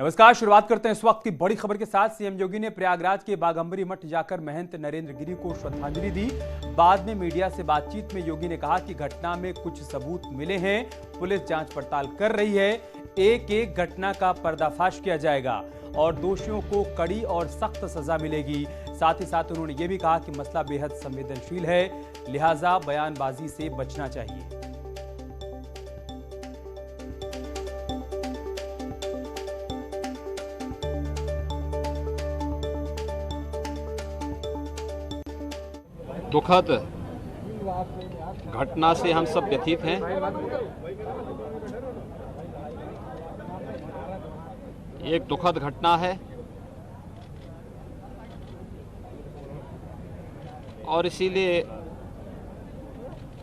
नमस्कार। शुरुआत करते हैं इस वक्त की बड़ी खबर के साथ। सीएम योगी ने प्रयागराज के बाघंबरी मठ जाकर महंत नरेंद्र गिरी को श्रद्धांजलि दी। बाद में मीडिया से बातचीत में योगी ने कहा कि घटना में कुछ सबूत मिले हैं, पुलिस जांच पड़ताल कर रही है, एक एक घटना का पर्दाफाश किया जाएगा और दोषियों को कड़ी और सख्त सजा मिलेगी। साथ ही साथ उन्होंने ये भी कहा कि मसला बेहद संवेदनशील है, लिहाजा बयानबाजी से बचना चाहिए। दुखद घटना से हम सब व्यथित हैं। एक दुखद घटना है और इसीलिए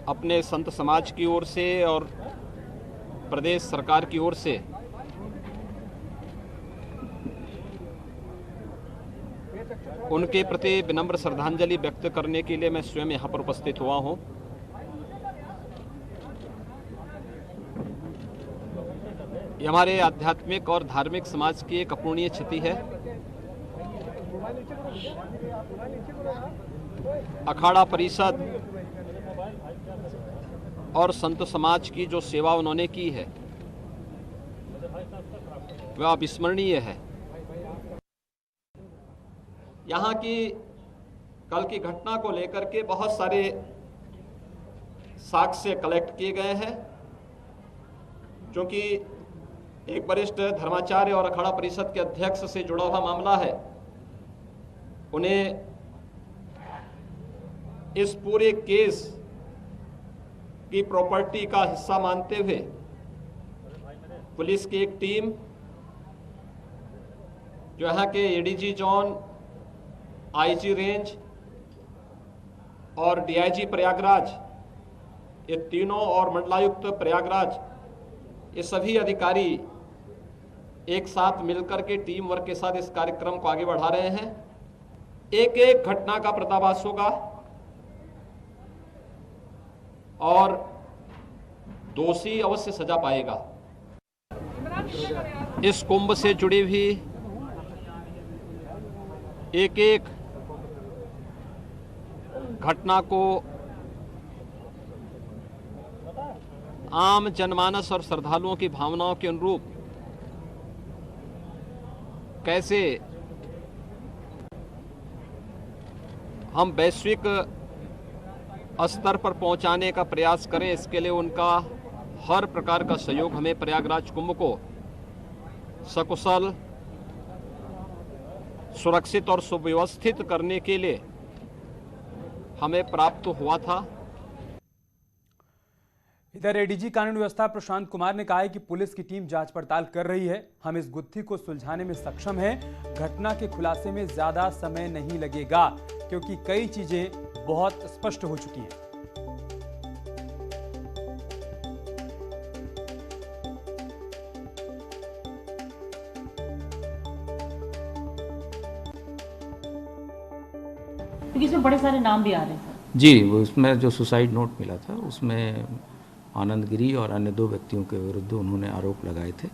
अपने संत समाज की ओर से और प्रदेश सरकार की ओर से उनके प्रति विनम्र श्रद्धांजलि व्यक्त करने के लिए मैं स्वयं यहाँ पर उपस्थित हुआ हूँ। ये हमारे आध्यात्मिक और धार्मिक समाज की एक अपूर्णीय क्षति है। अखाड़ा परिषद और संत समाज की जो सेवा उन्होंने की है वह अविस्मरणीय है। यहाँ की कल की घटना को लेकर के बहुत सारे साक्ष्य कलेक्ट किए गए हैं, क्योंकि एक वरिष्ठ धर्माचार्य और अखाड़ा परिषद के अध्यक्ष से जुड़ा हुआ मामला है। उन्हें इस पूरे केस की प्रॉपर्टी का हिस्सा मानते हुए पुलिस की एक टीम, जो यहाँ के एडीजी जोन, आईजी रेंज और डीआईजी प्रयागराज, ये तीनों और मंडलायुक्त प्रयागराज, ये सभी अधिकारी एक साथ मिलकर के टीम वर्क के साथ इस कार्यक्रम को आगे बढ़ा रहे हैं। एक एक घटना का पर्दाफाश होगा और दोषी अवश्य सजा पाएगा। इस कुंभ से जुड़ी हुई एक एक घटना को आम जनमानस और श्रद्धालुओं की भावनाओं के अनुरूप कैसे हम वैश्विक स्तर पर पहुंचाने का प्रयास करें, इसके लिए उनका हर प्रकार का सहयोग हमें प्रयागराज कुंभ को सकुशल, सुरक्षित और सुव्यवस्थित करने के लिए हमें प्राप्त हुआ था। इधर एडीजी कानून व्यवस्था प्रशांत कुमार ने कहा है कि पुलिस की टीम जांच पड़ताल कर रही है, हम इस गुत्थी को सुलझाने में सक्षम हैं। घटना के खुलासे में ज्यादा समय नहीं लगेगा क्योंकि कई चीजें बहुत स्पष्ट हो चुकी हैं। क्योंकि इसमें बड़े सारे नाम भी आ रहे हैं जी। उसमें जो सुसाइड नोट मिला था उसमें आनंद गिरी और अन्य 2 व्यक्तियों के विरुद्ध उन्होंने आरोप लगाए थे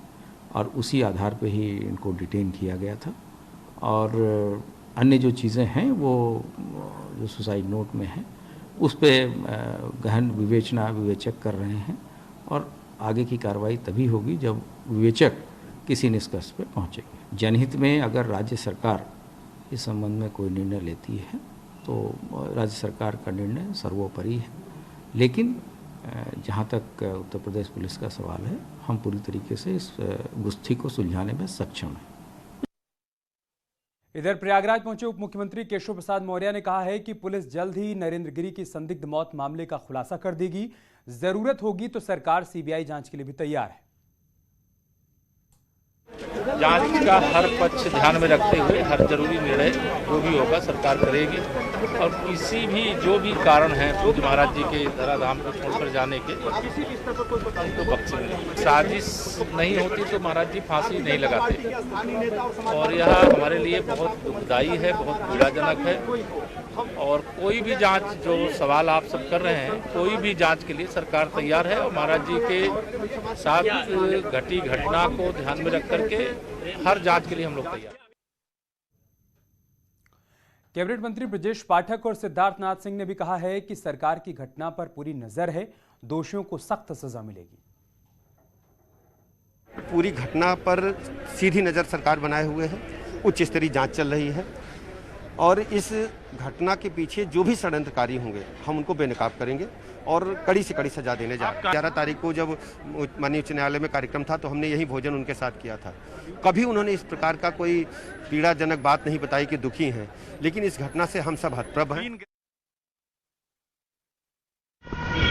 और उसी आधार पे ही इनको डिटेन किया गया था। और अन्य जो चीज़ें हैं वो जो सुसाइड नोट में हैं उस पे गहन विवेचक कर रहे हैं और आगे की कार्रवाई तभी होगी जब विवेचक किसी निष्कर्ष पे पहुँचेंगे। जनहित में अगर राज्य सरकार इस संबंध में कोई निर्णय लेती है तो राज्य सरकार का निर्णय सर्वोपरि है, लेकिन जहाँ तक उत्तर प्रदेश पुलिस का सवाल है, हम पूरी तरीके से इस गुत्थी को सुलझाने में सक्षम हैं। इधर प्रयागराज पहुंचे उप मुख्यमंत्री केशव प्रसाद मौर्य ने कहा है कि पुलिस जल्द ही नरेंद्र गिरी की संदिग्ध मौत मामले का खुलासा कर देगी। जरूरत होगी तो सरकार सीबीआई जांच के लिए भी तैयार है। जांच का हर पक्ष ध्यान में रखते हुए हर जरूरी निर्णय जो भी होगा सरकार करेगी। और किसी भी जो भी कारण है पूज्य महाराज जी के धराधाम को छोड़कर जाने के उनको बख्शे नहीं। साजिश नहीं होती तो महाराज जी फांसी नहीं लगाते, और यह हमारे लिए बहुत दुखदायी है, बहुत पीड़ाजनक है। और कोई भी जांच, जो सवाल आप सब कर रहे हैं, कोई भी जांच के लिए सरकार तैयार है, और महाराज जी के साथ घटी घटना को ध्यान में रख करके हर जांच के लिए हम लोग तैयार। कैबिनेट मंत्री ब्रजेश पाठक और सिद्धार्थनाथ सिंह ने भी कहा है कि सरकार की घटना पर पूरी नजर है, दोषियों को सख्त सजा मिलेगी। पूरी घटना पर सीधी नज़र सरकार बनाए हुए है, उच्च स्तरीय जांच चल रही है, और इस घटना के पीछे जो भी षड्यंत्रकारी होंगे हम उनको बेनकाब करेंगे और कड़ी से कड़ी सजा देने जा रहे हैं। 11 तारीख को जब माननीय उच्च न्यायालय में कार्यक्रम था तो हमने यही भोजन उनके साथ किया था। कभी उन्होंने इस प्रकार का कोई पीड़ाजनक बात नहीं बताई कि दुखी हैं, लेकिन इस घटना से हम सब हतप्रभ हैं।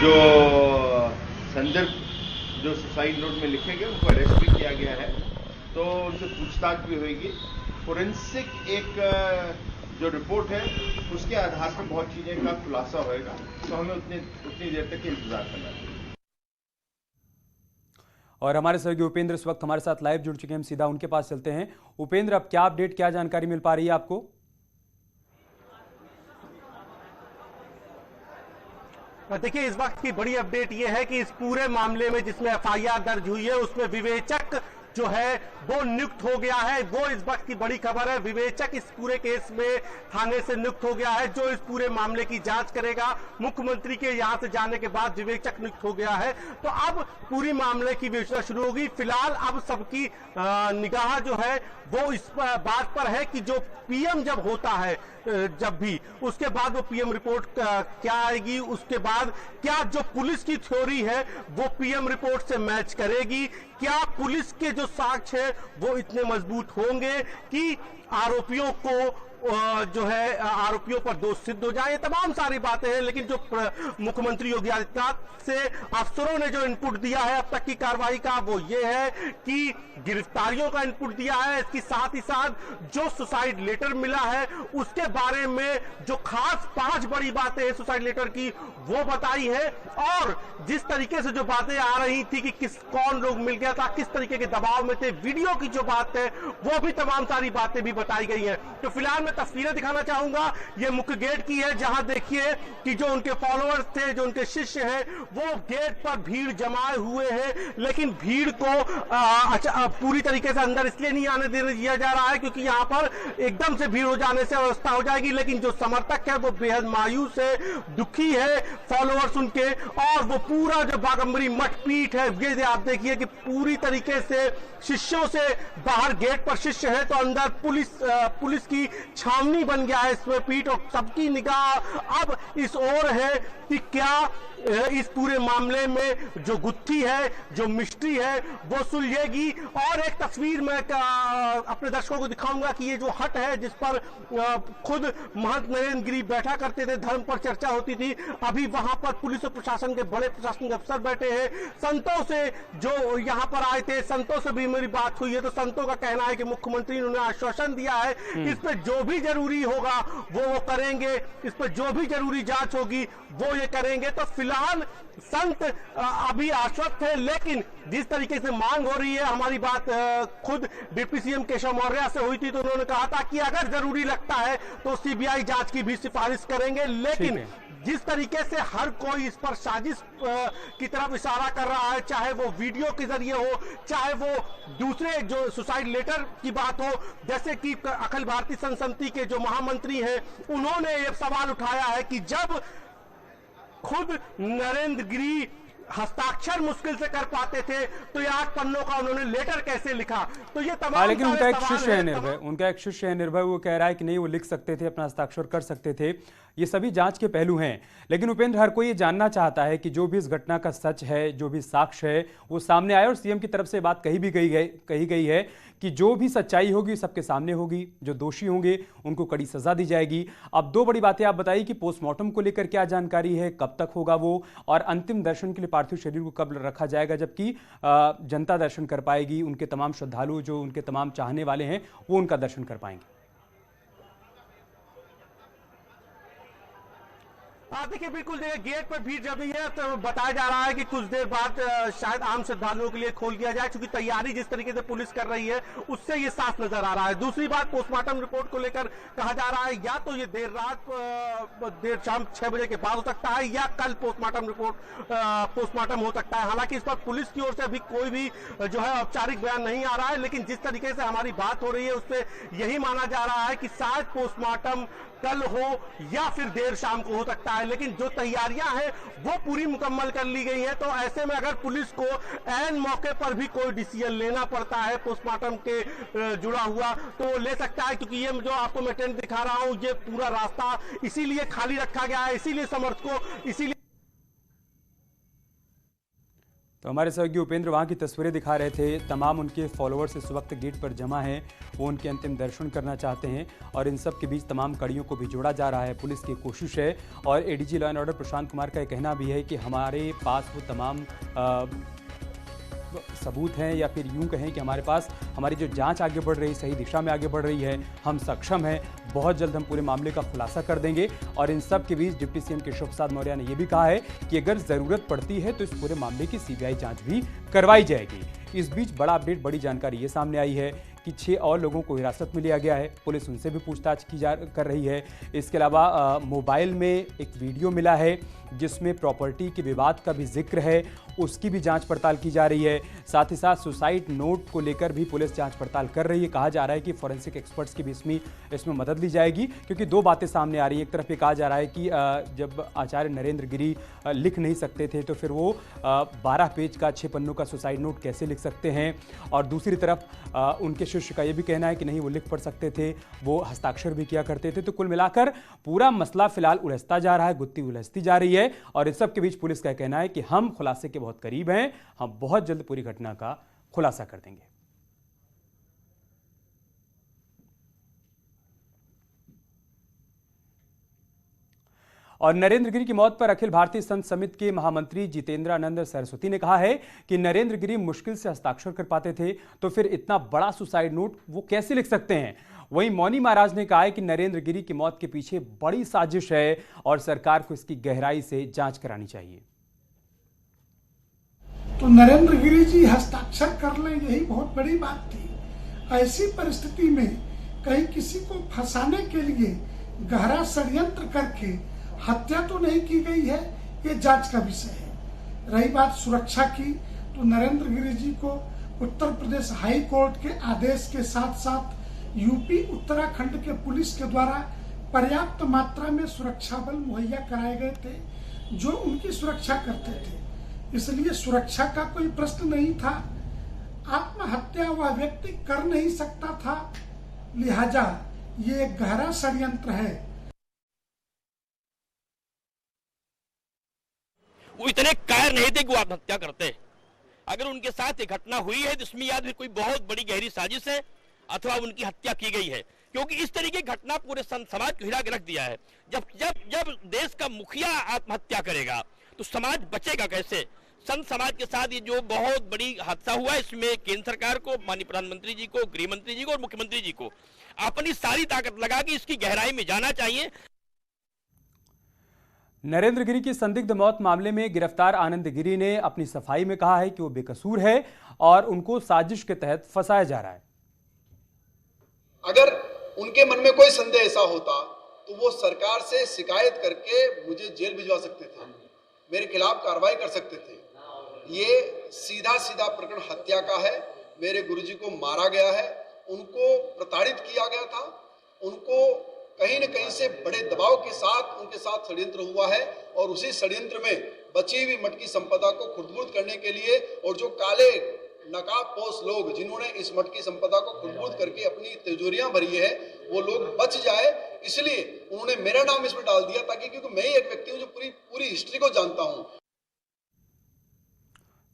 जो संदर्भ जो सुसाइड नोट में लिखे गए उनको अरेस्ट भी किया गया है, तो उनसे पूछताछ भी होगी। फोरेंसिक एक जो रिपोर्ट है उसके आधार पर बहुत चीजें का खुलासा होएगा, तो हमें उतनी देर तक इंतजार करना चाहिए। और हमारे सहयोगी उपेंद्र इस वक्त हमारे साथ लाइव जुड़ चुके हैं, हम सीधा उनके पास चलते हैं। उपेंद्र, अब क्या अपडेट, क्या जानकारी मिल पा रही है आपको? देखिए, इस वक्त की बड़ी अपडेट यह है कि इस पूरे मामले में जिसमें एफआईआर दर्ज हुई है उसमें विवेचक जो है वो नियुक्त हो गया है। वो इस वक्त की बड़ी खबर है। विवेचक इस पूरे केस में थाने से नियुक्त हो गया है, जो इस पूरे मामले की जांच करेगा। मुख्यमंत्री के यहां से जाने के बाद विवेचक नियुक्त हो गया है, तो अब पूरी मामले की विवेचना शुरू होगी। फिलहाल अब सबकी निगाह जो है वो इस बात पर है कि जो पीएम जब होता है, जब भी उसके बाद वो पीएम रिपोर्ट क्या आएगी, उसके बाद क्या जो पुलिस की थ्योरी है वो पीएम रिपोर्ट से मैच करेगी, क्या पुलिस के जो साक्ष्य है वो इतने मजबूत होंगे कि आरोपियों को जो है आरोपियों पर दोष सिद्ध हो जाए। ये तमाम सारी बातें हैं, लेकिन जो मुख्यमंत्री योगी आदित्यनाथ से अफसरों ने जो इनपुट दिया है अब तक की कार्रवाई का, वो ये है कि गिरफ्तारियों का इनपुट दिया है। इसके साथ ही साथ जो सुसाइड लेटर मिला है उसके बारे में जो खास 5 बड़ी बातें हैं सुसाइड लेटर की वो बताई है, और जिस तरीके से जो बातें आ रही थी कि कौन लोग मिल गया था, किस तरीके के दबाव में थे, वीडियो की जो बात है वो भी तमाम सारी बातें भी बताई गई हैं। तो फिलहाल तस्वीरें दिखाना चाहूंगा, ये मुख्य गेट की है, जहां देखिए कि जो उनके फॉलोअर्स थे, जो उनके शिष्य हैं, वो गेट पर भीड़ जमाए हुए हैं, लेकिन भीड़ को पूरी तरीके से अंदर इसलिए नहीं आने दिया जा रहा है क्योंकि यहां पर एकदम से भीड़ हो जाने से अवस्था हो जाएगी। लेकिन जो समर्थक है वो बेहद मायूस है, दुखी है, फॉलोअर्स उनके, और वो पूरा जो बागंबरी मठ पीठ है, ये आप देखिए कि पूरी तरीके से शिष्यों से बाहर गेट पर शिष्य है तो अंदर पुलिस की छावनी बन गया है इसमें पीठ, और सबकी निगाह अब इस ओर है कि क्या इस पूरे मामले में जो गुत्थी है, जो मिस्ट्री है वो सुलझेगी। और एक तस्वीर मैं अपने दर्शकों को दिखाऊंगा कि ये जो हट है जिस पर खुद महंत नरेंद्र गिरी बैठा करते थे, धर्म पर चर्चा होती थी, अभी वहां पर पुलिस और प्रशासन के बड़े प्रशासनिक अफसर बैठे हैं। संतों से जो यहाँ पर आए थे, संतों से भी मेरी बात हुई है, तो संतों का कहना है कि मुख्यमंत्री ने आश्वासन दिया है इस पर जो भी जरूरी होगा वो करेंगे, इस पर जो भी जरूरी जांच होगी वो ये करेंगे। तो फिलहाल संत अभी आश्वस्त है, लेकिन जिस तरीके से मांग हो रही है, हमारी बात खुद डिप्टी सीएम केशव मौर्य से हुई थी तो उन्होंने कहा था कि अगर जरूरी लगता है तो सीबीआई जांच की भी सिफारिश करेंगे। लेकिन जिस तरीके से हर कोई इस पर साजिश की तरफ इशारा कर रहा है, चाहे वो वीडियो के जरिए हो, चाहे वो दूसरे जो सुसाइड लेटर की बात हो, जैसे कि अखिल भारतीय संत समिति के जो महामंत्री हैं उन्होंने ये सवाल उठाया है कि जब खुद नरेंद्र गिरी हस्ताक्षर मुश्किल से कर पाते थे तो ये 8 पन्नों का उन्होंने लेटर कैसे लिखा। तो ये तमाम लेकिन उनका एक शिष्य है निर्भय, उनका एक शिष्य है निर्भय, वो कह रहा है कि नहीं वो लिख सकते थे, अपना हस्ताक्षर कर सकते थे। ये सभी जांच के पहलू हैं, लेकिन उपेंद्र हर कोई ये जानना चाहता है कि जो भी इस घटना का सच है, जो भी साक्ष्य है वो सामने आए, और सीएम की तरफ से बात कही गई है कि जो भी सच्चाई होगी सबके सामने होगी, जो दोषी होंगे उनको कड़ी सजा दी जाएगी। अब 2 बड़ी बातें आप बताइए कि पोस्टमार्टम को लेकर क्या जानकारी है, कब तक होगा वो, और अंतिम दर्शन के लिए पार्थिव शरीर को कब रखा जाएगा, जबकि जनता दर्शन कर पाएगी, उनके तमाम श्रद्धालु जो उनके तमाम चाहने वाले हैं वो उनका दर्शन कर पाएंगे। देखिए बिल्कुल गेट पर भीड़ जमी है, तो बताया जा रहा है कि कुछ देर बाद शायद आम श्रद्धालुओं के लिए खोल दिया जाए, क्योंकि तैयारी जिस तरीके से पुलिस कर रही है उससे ये साफ नजर आ रहा है। दूसरी बात, पोस्टमार्टम रिपोर्ट को लेकर कहा जा रहा है या तो ये देर शाम 6 बजे के बाद हो सकता है या कल पोस्टमार्टम हो सकता है। हालांकि इस पर पुलिस की ओर से अभी कोई भी जो है औपचारिक बयान नहीं आ रहा है, लेकिन जिस तरीके से हमारी बात हो रही है उससे यही माना जा रहा है कि शायद पोस्टमार्टम कल हो या फिर देर शाम को हो सकता है। लेकिन जो तैयारियां हैं वो पूरी मुकम्मल कर ली गई है, तो ऐसे में अगर पुलिस को ऐन मौके पर भी कोई डिसीजन लेना पड़ता है पोस्टमार्टम के जुड़ा हुआ तो वो ले सकता है, क्योंकि ये जो आपको मैं टेंट दिखा रहा हूं ये पूरा रास्ता इसीलिए खाली रखा गया है, इसीलिए समर्थकों तो हमारे सहयोगी उपेंद्र वहाँ की तस्वीरें दिखा रहे थे। तमाम उनके फॉलोअर्स इस वक्त गेट पर जमा हैं, वो उनके अंतिम दर्शन करना चाहते हैं और इन सब के बीच तमाम कड़ियों को भी जोड़ा जा रहा है। पुलिस की कोशिश है और ADG law and order Prashant Kumar का कहना भी है कि हमारे पास वो तमाम सबूत हैं या फिर यूं कहें कि हमारे पास हमारी जो जांच आगे बढ़ रही, सही दिशा में आगे बढ़ रही है, हम सक्षम हैं, बहुत जल्द हम पूरे मामले का खुलासा कर देंगे। और इन सब के बीच डिप्टी सीएम केशव प्रसाद मौर्य ने यह भी कहा है कि अगर ज़रूरत पड़ती है तो इस पूरे मामले की सीबीआई जांच भी करवाई जाएगी। इस बीच बड़ा अपडेट, बड़ी जानकारी ये सामने आई है कि 6 और लोगों को हिरासत में लिया गया है। पुलिस उनसे भी पूछताछ कर रही है। इसके अलावा मोबाइल में एक वीडियो मिला है जिसमें प्रॉपर्टी के विवाद का भी जिक्र है, उसकी भी जांच पड़ताल की जा रही है। साथ ही साथ सुसाइड नोट को लेकर भी पुलिस जांच पड़ताल कर रही है। कहा जा रहा है कि फॉरेंसिक एक्सपर्ट्स की भी इसमें मदद ली जाएगी, क्योंकि 2 बातें सामने आ रही हैं। एक तरफ ये कहा जा रहा है कि जब आचार्य नरेंद्र गिरी लिख नहीं सकते थे तो फिर वो 12 पेज का 6 पन्नों का सुसाइड नोट कैसे लिख सकते हैं, और दूसरी तरफ उनके शिष्य का ये भी कहना है कि नहीं, वो लिख पढ़ सकते थे, वो हस्ताक्षर भी किया करते थे। तो कुल मिलाकर पूरा मसला फिलहाल उलझता जा रहा है, गुत्थी उलझती जा रही है और इस सब के बीच पुलिस का कहना है कि हम खुलासे के बहुत करीब हैं, हम बहुत जल्द पूरी घटना का खुलासा कर देंगे। और नरेंद्र गिरी की मौत पर अखिल भारतीय संत समिति के महामंत्री जितेंद्रानंद सरस्वती ने कहा है कि नरेंद्र गिरी मुश्किल से हस्ताक्षर कर पाते थे, तो फिर इतना बड़ा सुसाइड नोट वो कैसे लिख सकते हैं। वहीं मौनी महाराज ने कहा है कि नरेंद्र गिरी की मौत के पीछे बड़ी साजिश है और सरकार को इसकी गहराई से जांच करानी चाहिए। तो नरेंद्र गिरी जी हस्ताक्षर कर लें, यही बहुत बड़ी बात थी। ऐसी परिस्थिति में कहीं किसी को फंसाने के लिए गहरा षड्यंत्र करके हत्या तो नहीं की गई है, ये जांच का विषय है। रही बात सुरक्षा की, तो नरेंद्र गिरी जी को उत्तर प्रदेश हाई कोर्ट के आदेश के साथ साथ यूपी उत्तराखंड के पुलिस के द्वारा पर्याप्त मात्रा में सुरक्षा बल मुहैया कराए गए थे जो उनकी सुरक्षा करते थे, इसलिए सुरक्षा का कोई प्रश्न नहीं था। आत्महत्या वह व्यक्ति कर नहीं सकता था, लिहाजा ये एक गहरा षड्यंत्र है। वो इतने कायर नहीं थे कि वो आत्महत्या करते। अगर उनके साथ ये घटना हुई है तो इसमें याद कोई बहुत बड़ी गहरी साजिश है अथवा उनकी हत्या की गई है, क्योंकि इस तरीके की घटना पूरे संत समाज को हिला के रख दिया है। जब देश का मुखिया आत्महत्या करेगा तो समाज बचेगा कैसे। संत समाज के साथ ये जो बहुत बड़ी हादसा हुआ, इसमें केंद्र सरकार को, माननीय प्रधानमंत्री जी को, गृह मंत्री जी को और मुख्यमंत्री जी को अपनी सारी ताकत लगा के इसकी गहराई में जाना चाहिए। नरेंद्र गिरी की संदिग्ध मौत मामले में गिरफ्तार आनंद गिरी ने अपनी सफाई में कहा है कि वो बेकसूर है और उनको साजिश के तहत फंसाया जा रहा है। अगर उनके मन में कोई संदेह ऐसा होता तो वो सरकार से शिकायत करके मुझे जेल भिजवा सकते थे, मेरे खिलाफ कार्रवाई कर सकते थे। ये सीधा प्रकरण हत्या का है। मेरे गुरुजी को मारा गया है, उनको प्रताड़ित किया गया था, उनको कहीं न कहीं से बड़े दबाव के साथ उनके साथ षड्यंत्र हुआ है और उसी षड्यंत्र में बची हुई मठ की संपदा को खुर्द-बुर्द करने के लिए और जो काले नकाबपोश लोग जिन्होंने इस मठ की संपदा को खुर्द-बुर्द करके अपनी तिजोरियां भरी है, वो लोग बच जाए, इसलिए उन्होंने मेरा नाम इसमें डाल दिया, ताकि क्योंकि मैं ही एक व्यक्ति हूं जो पूरी हिस्ट्री को जानता हूं।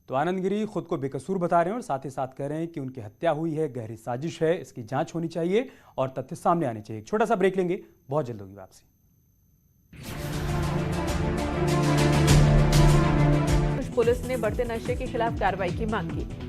तो आनंद गिरी खुद को बेकसूर बता रहे हैं और साथ ही साथ कह रहे हैं कि उनकी हत्या हुई है, गहरी साजिश है, इसकी जांच होनी चाहिए और तथ्य सामने आने चाहिए। एक छोटा सा ब्रेक लेंगे, बहुत जल्द होगी वापसी। पुलिस ने बढ़ते नशे के खिलाफ कार्रवाई की मांग की।